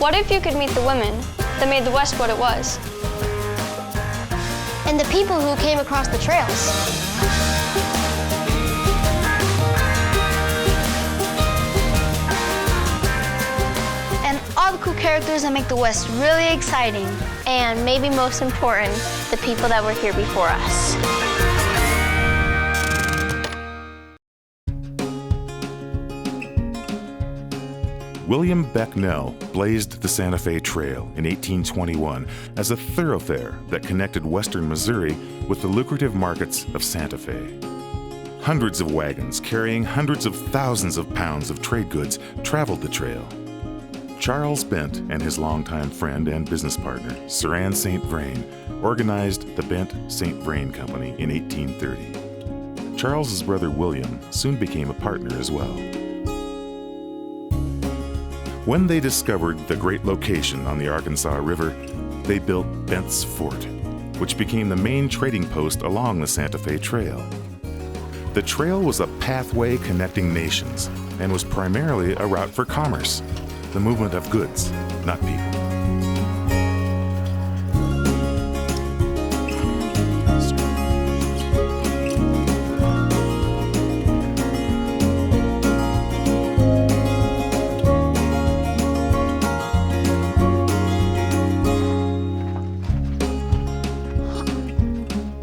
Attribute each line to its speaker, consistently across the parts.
Speaker 1: What if you could meet the women that made the West what it was?
Speaker 2: And the people who came across the trails. And all the cool characters that make the West really exciting.
Speaker 3: And maybe most important, the people that were here before us.
Speaker 4: William Becknell blazed the Santa Fe Trail in 1821 as a thoroughfare that connected western Missouri with the lucrative markets of Santa Fe. Hundreds of wagons carrying hundreds of thousands of pounds of trade goods traveled the trail. Charles Bent and his longtime friend and business partner, Sir Anne St. Vrain, organized the Bent-St. Vrain Company in 1830. Charles's brother William soon became a partner as well. When they discovered the great location on the Arkansas River, they built Bent's Fort, which became the main trading post along the Santa Fe Trail. The trail was a pathway connecting nations and was primarily a route for commerce, the movement of goods, not people.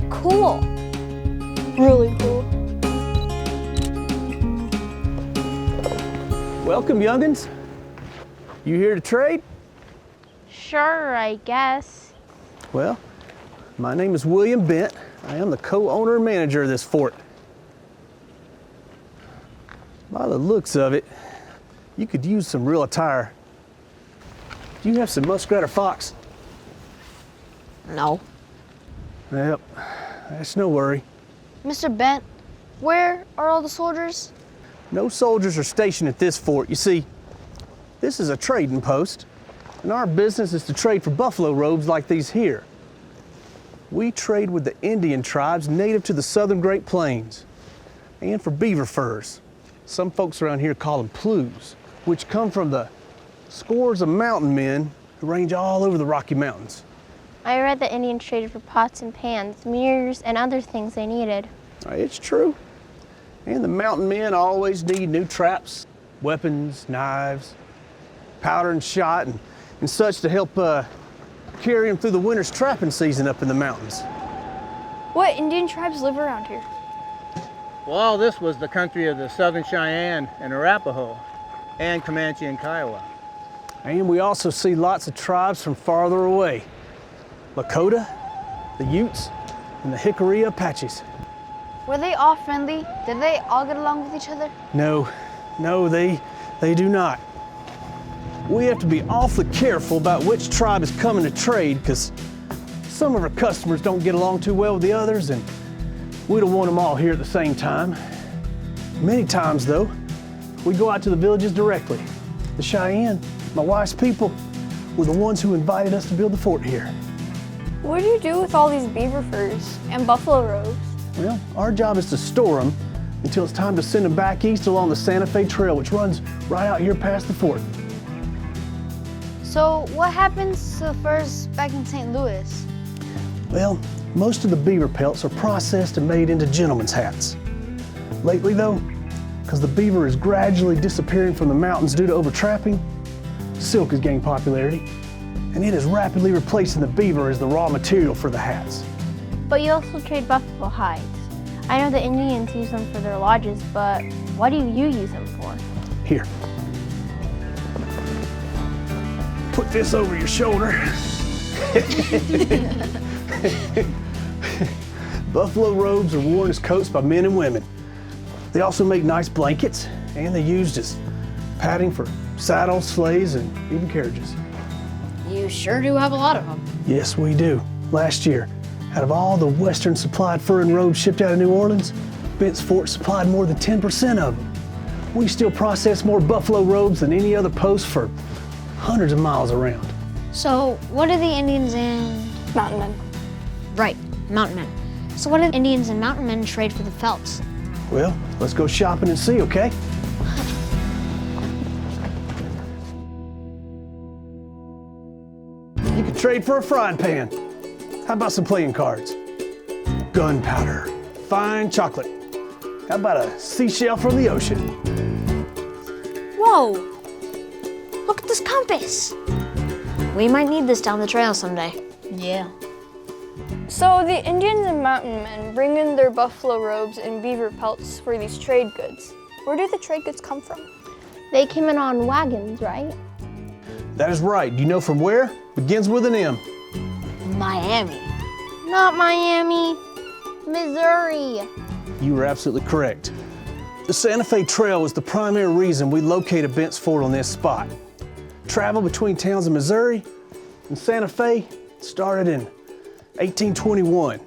Speaker 2: Cool. Really cool.
Speaker 5: Welcome, youngins. You here to trade?
Speaker 3: Sure, I guess.
Speaker 5: Well, my name is William Bent. I am the co-owner and manager of this fort. By the looks of it, you could use some real attire. Do you have some muskrat or fox?
Speaker 3: No.
Speaker 5: Yep, that's no worry.
Speaker 2: Mr. Bent, where are all the soldiers?
Speaker 5: No soldiers are stationed at this fort. You see, this is a trading post, and our business is to trade for buffalo robes like these here. We trade with the Indian tribes native to the southern Great Plains, and for beaver furs. Some folks around here call them plues, which come from the scores of mountain men who range all over the Rocky Mountains.
Speaker 3: I read that Indians traded for pots and pans, mirrors, and other things they needed.
Speaker 5: It's true. And the mountain men always need new traps, weapons, knives, powder and shot, and such to help carry them through the winter's trapping season up in the mountains.
Speaker 1: What Indian tribes live around here?
Speaker 6: Well, all this was the country of the Southern Cheyenne and Arapaho, and Comanche and Kiowa.
Speaker 5: And we also see lots of tribes from farther away. Lakota, the Utes, and the Hickory Apaches.
Speaker 2: Were they all friendly? Did they all get along with each other?
Speaker 5: No, they do not. We have to be awfully careful about which tribe is coming to trade, because some of our customers don't get along too well with the others, and we don't want them all here at the same time. Many times, though, we go out to the villages directly. The Cheyenne, my wife's people, were the ones who invited us to build the fort here.
Speaker 1: What do you do with all these beaver furs and buffalo robes?
Speaker 5: Well, our job is to store them until it's time to send them back east along the Santa Fe Trail, which runs right out here past the fort.
Speaker 2: So what happens to the furs back in St. Louis?
Speaker 5: Well, most of the beaver pelts are processed and made into gentlemen's hats. Lately, though, because the beaver is gradually disappearing from the mountains due to overtrapping, silk has gained popularity, and it is rapidly replacing the beaver as the raw material for the hats.
Speaker 3: But you also trade buffalo hides. I know the Indians use them for their lodges, but what do you use them for?
Speaker 5: Here. Put this over your shoulder. Buffalo robes are worn as coats by men and women. They also make nice blankets, and they're used as padding for saddles, sleighs, and even carriages.
Speaker 7: You sure do have a lot of them.
Speaker 5: Yes, we do. Last year, out of all the Western supplied fur and robes shipped out of New Orleans, Bent's Fort supplied more than 10% of them. We still process more buffalo robes than any other post for hundreds of miles around.
Speaker 2: So what do the Indians and
Speaker 1: Mountain men.
Speaker 7: Right, mountain men. So what do Indians and mountain men trade for the felts?
Speaker 5: Well, let's go shopping and see, okay? trade for a frying pan. How about some playing cards? Gunpowder, fine chocolate. How about a seashell from the ocean?
Speaker 7: Whoa! Look at this compass. We might need this down the trail someday.
Speaker 2: Yeah.
Speaker 1: So the Indians and mountain men bring in their buffalo robes and beaver pelts for these trade goods. Where do the trade goods come from?
Speaker 3: They came in on wagons, right?
Speaker 5: That is right. Do you know from where? Begins with an M.
Speaker 2: Miami.
Speaker 3: Not Miami, Missouri.
Speaker 5: You were absolutely correct. The Santa Fe Trail was the primary reason we located Bent's Fort on this spot. Travel between towns in Missouri and Santa Fe started in 1821,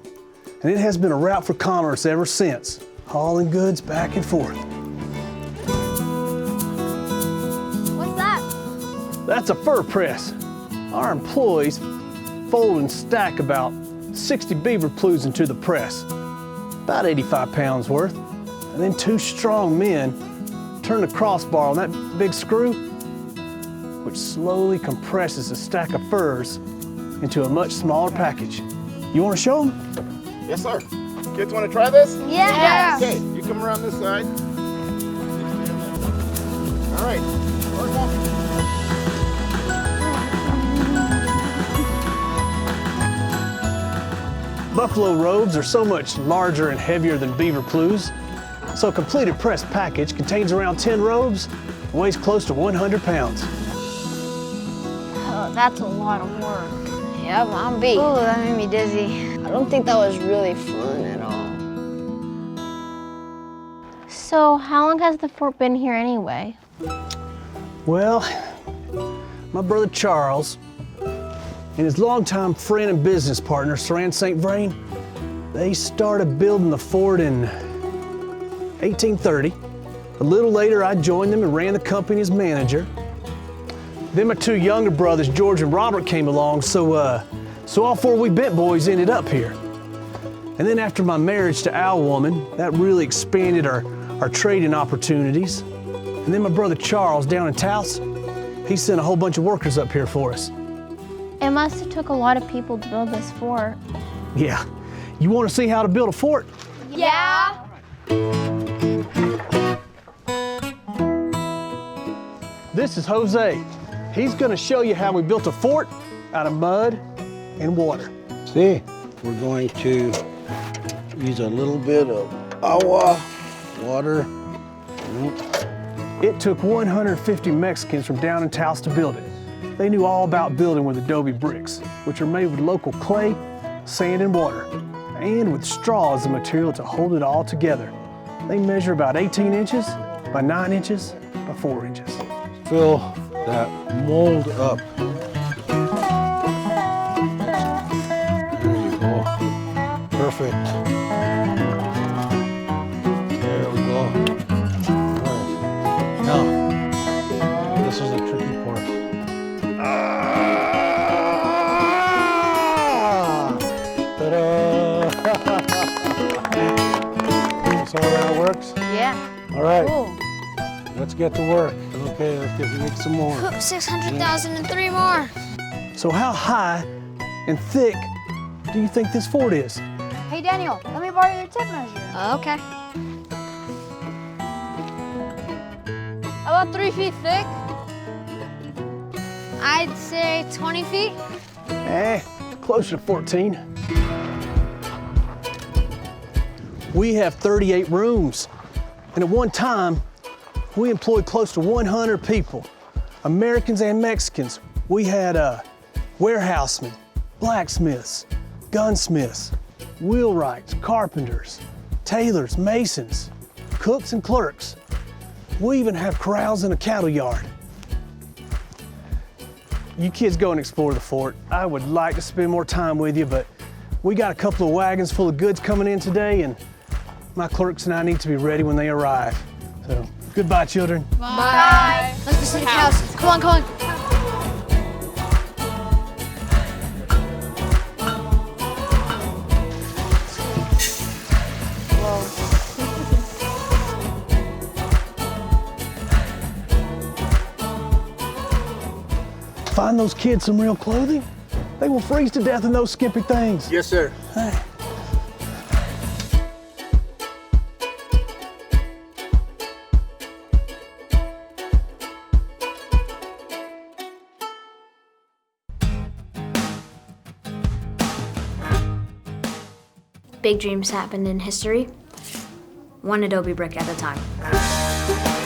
Speaker 5: and it has been a route for commerce ever since, hauling goods back and forth.
Speaker 3: What's that?
Speaker 5: That's a fur press. Our employees fold and stack about 60 beaver plumes into the press, about 85 pounds worth, and then two strong men turn the crossbar on that big screw, which slowly compresses a stack of furs into a much smaller package. You want to show them?
Speaker 8: Yes, sir. Kids want to try this?
Speaker 2: Yeah.
Speaker 8: Okay, you come around this side. All right. Work on.
Speaker 5: Buffalo robes are so much larger and heavier than beaver plumes, so a completed press package contains around 10 robes and weighs close to 100 pounds.
Speaker 3: Oh, that's a lot of work.
Speaker 2: Yep, I'm beat.
Speaker 1: Oh, that made me dizzy.
Speaker 2: I don't think that was really fun at all.
Speaker 3: So how long has the fort been here anyway?
Speaker 5: Well, my brother Charles and his longtime friend and business partner, Saran St. Vrain, they started building the fort in 1830. A little later, I joined them and ran the company as manager. Then my two younger brothers, George and Robert, came along, so all four of we Bent boys ended up here. And then after my marriage to Al woman, that really expanded our trading opportunities. And then my brother Charles down in Taos, he sent a whole bunch of workers up here for us.
Speaker 3: It must have took a lot of people to build this fort.
Speaker 5: Yeah. You want to see how to build a fort?
Speaker 3: Yeah.
Speaker 5: This is Jose. He's going to show you how we built a fort out of mud and water.
Speaker 9: See, we're going to use a little bit of agua, water.
Speaker 5: It took 150 Mexicans from down in Taos to build it. They knew all about building with adobe bricks, which are made with local clay, sand, and water, and with straw as the material to hold it all together. They measure about 18 inches by 9 inches by 4 inches.
Speaker 9: Fill that mold up. There you go. Perfect. There we go. All right. Now, this is the tricky part. Ta-da! So that works?
Speaker 2: Yeah.
Speaker 9: All right.
Speaker 2: Cool.
Speaker 9: Let's get to work. Okay, let's make some more.
Speaker 2: 600,003 more.
Speaker 5: So how high and thick do you think this fort is?
Speaker 3: Hey Daniel, let me borrow your tape measure.
Speaker 2: Okay.
Speaker 1: About 3 feet thick.
Speaker 2: I'd say 20 feet.
Speaker 5: Closer to 14. We have 38 rooms, and at one time, we employed close to 100 people, Americans and Mexicans. We had warehousemen, blacksmiths, gunsmiths, wheelwrights, carpenters, tailors, masons, cooks, and clerks. We even have corrals in a cattle yard. You kids go and explore the fort. I would like to spend more time with you, but we got a couple of wagons full of goods coming in today, and my clerks and I need to be ready when they arrive. So, goodbye, children.
Speaker 2: Bye. Let's go see the cows. Come on, come on.
Speaker 5: Find those kids some real clothing? They will freeze to death in those skimpy things.
Speaker 6: Yes, sir.
Speaker 7: Big dreams happened in history, one adobe brick at a time.